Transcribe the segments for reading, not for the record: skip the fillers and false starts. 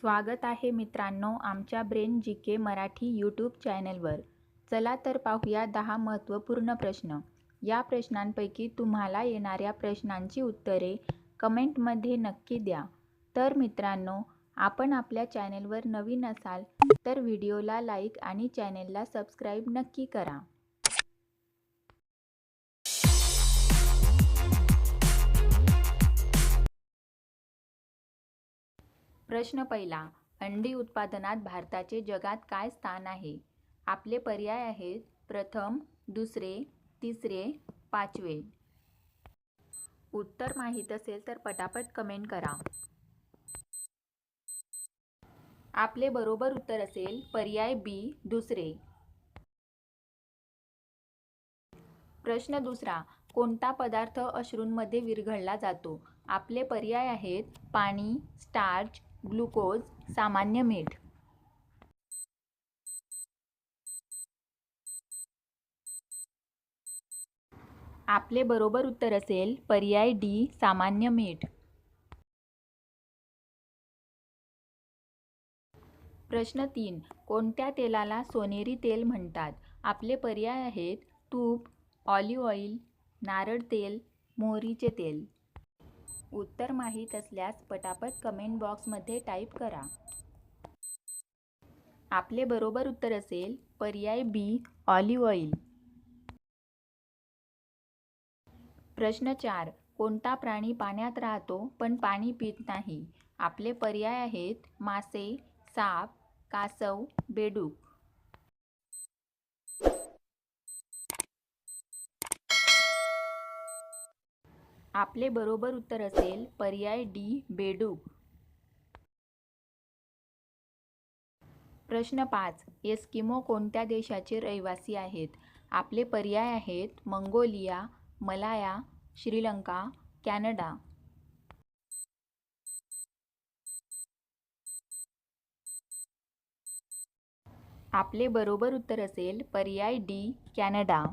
स्वागत आहे मित्रांनो आमच्या ब्रेन जी के मराठी यूट्यूब चॅनलवर। चला तर पाहूया 10 महत्त्वपूर्ण प्रश्न। या प्रश्नांपैकी तुम्हाला येणाऱ्या प्रश्नांची उत्तरे कमेंटमध्ये नक्की द्या। तर मित्रांनो, आपण आपल्या चॅनलवर नवीन असाल तर व्हिडिओला लाईक आणि चॅनलला सबस्क्राईब नक्की करा। प्रश्न पहिला, अंडी उत्पादनात भारताचे जगात काय स्थान आहे? आपले पर्याय आहेत प्रथम, दुसरे, तिसरे, पाचवे। उत्तर माहीत असेल तर पटापट कमेंट करा। आपले बरोबर उत्तर असेल पर्याय बी, दुसरे। प्रश्न दुसरा, कोणता पदार्थ अश्रूंमध्ये विरघळला जातो? आपले पर्याय आहेत पाणी, स्टार्च, ग्लुकोज, सामान्य मीठ। आपले बरोबर उत्तर असेल पर्याय डी, सामान्य मीठ। प्रश्न 3, कोणत्या तेलाला सोनेरी तेल म्हणतात? आपले पर्याय आहेत तूप, ऑलिव्ह ऑइल, नारळ तेल, मोहरीचे तेल। उत्तर माहीत असल्यास पटापट कमेंट बॉक्समध्ये टाईप करा। आपले बरोबर उत्तर असेल पर्याय बी, ऑलिव्ह ऑइल। प्रश्न 4, कोणता प्राणी पाण्यात राहतो पण पाणी पित नाही? आपले पर्याय आहेत मासे, साप, कासव, बेडूक। आपले बरोबर उत्तर असेल पर्याय डी, बेडूक। प्रश्न 5, एस्किमो कोणत्या देशाचे रहिवासी आहेत? आपले पर्याय आहेत मंगोलिया, मलाया, श्रीलंका, कॅनडा। आपले बरोबर उत्तर असेल पर्याय डी, कॅनडा।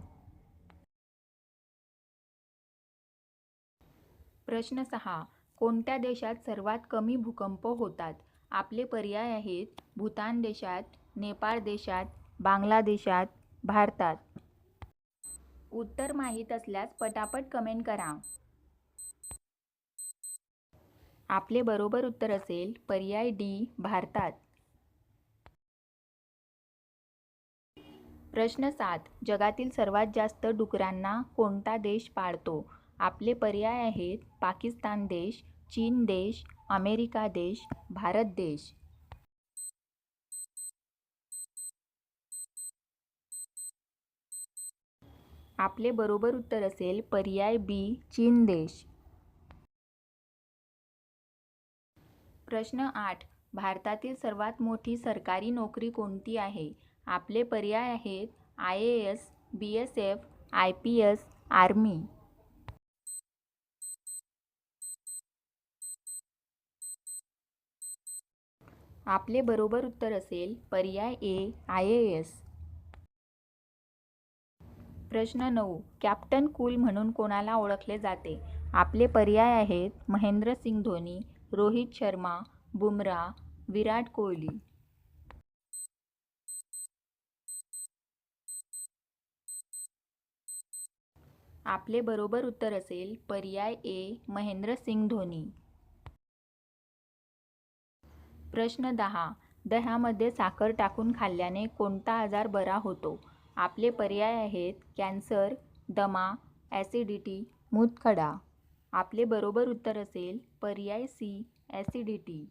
प्रश्न 6, कोणत्या देशात सर्वात कमी भूकंप होतात? आपले पर्याय आहेत भूतान देशात, नेपाळ देशात, बांगलादेशात, भारतात। उत्तर माहीत असल्यास पटापट कमेंट करा। आपले बरोबर उत्तर असेल पर्याय डी, भारतात। प्रश्न 7, जगातील सर्वात जास्त डुकरांना कोणता देश पाळतो? आपले पर्याय आहेत पाकिस्तान देश, चीन देश, अमेरिका देश, भारत देश। आपले बरोबर उत्तर असेल पर्याय बी, चीन देश। प्रश्न 8, भारतातील सर्वात मोठी सरकारी नोकरी कोणती आहे? आपले पर्याय आहेत IAS, BSF, IPS, आर्मी। आपले बरोबर उत्तर असेल पर्याय ए, IAS। प्रश्न 9, कॅप्टन कूल म्हणून कोणाला ओळखले जाते? आपले पर्याय आहेत महेंद्रसिंग धोनी, रोहित शर्मा, बुमराह, विराट कोहली। आपले बरोबर उत्तर असेल पर्याय ए, महेंद्रसिंग धोनी। प्रश्न 10, दह्यामध्ये साखर टाकून खाल्ल्याने कोणता आजार बरा होतो? आपले पर्याय आहेत कॅन्सर, दमा, ॲसिडिटी, मूतखडा। आपले बरोबर उत्तर असेल पर्याय सी, ॲसिडिटी।